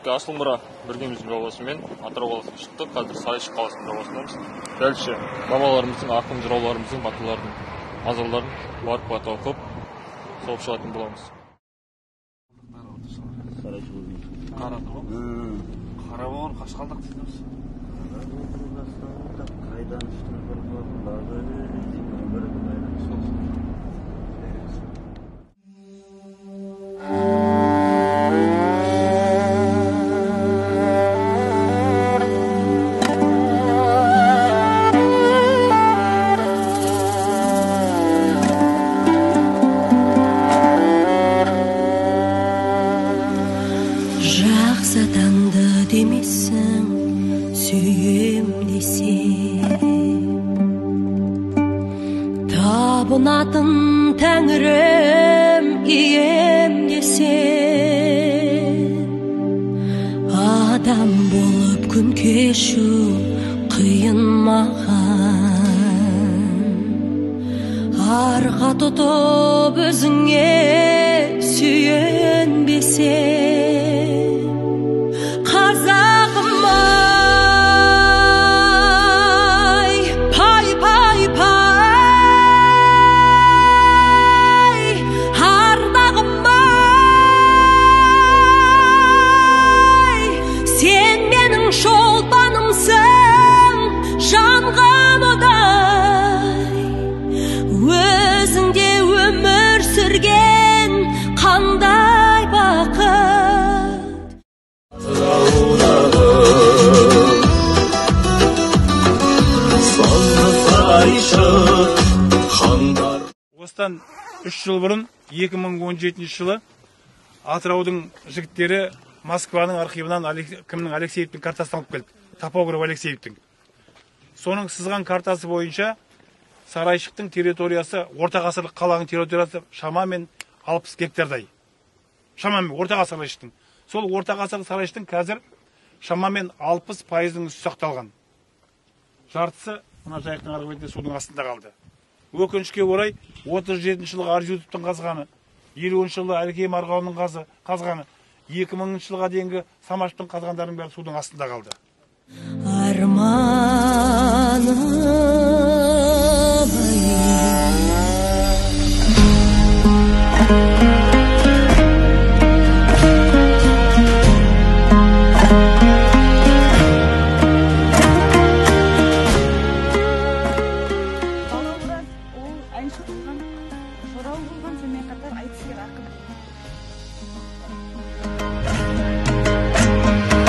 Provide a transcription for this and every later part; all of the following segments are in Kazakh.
Асыл мұра біргеміздің жобасымен Атырау қаласына шықтық. Қазір Сарайшық қаласының жобасындамыз. Дәлше бабаларымыздың, ақын жырауларымыздың, батырлардың мазарларын барып бата оқып, соғып шығатын боламыз. Қарабауыр Қашқалдақ дейсіз. Қайдан үстіне бір бағы бір демесің, сүйем десе табынатын тәңірім ием десе адам болып күн кешу қиын маған арқа тұтып өзіңе сүйенбесе Осыдан 3 жыл бұрын 2017 жылы Атыраудың жігіттері Москваның архивынан Алексеевтің картасын алып келді. Топограф Алексеевтің. Соның сызған картасы бойынша Сарайшықтың территориясы, орта ғасырлық қаланың территориясы шамамен 60 гектардай. Шамамен орта ғасырлық. Сол орта ғасырлық Сарайшықтың қазір шамамен 60%-ның үсті сақталған. Жартысы мына жайықтың арғы бетінде судың астында қалды. Өкінішке орай 37 жылғы Арзютовтың қазғаны, 50 жылғы Әлкей Марғауының қазғаны, 2000 жылға дейінгі Самашевтың қазғандарының бәрі судың астында қалды.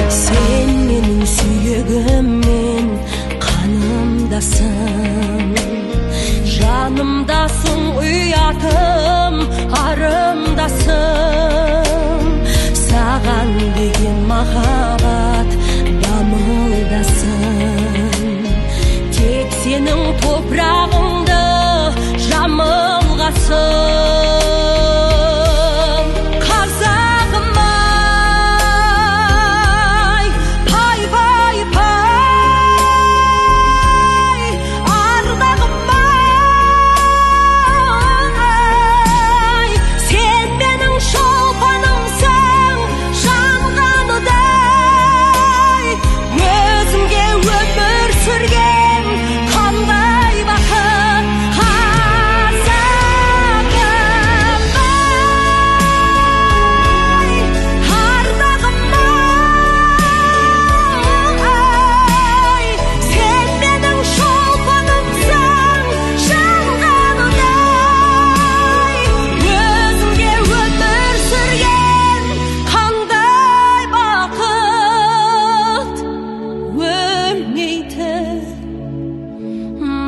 Sen benim suyegimmen kanımdasın, janımdasın, uyatım arımdasın. Sağan деген махаббат дамылдасın. Tek senin toprağında jamılgasın.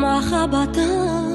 Mahabbatım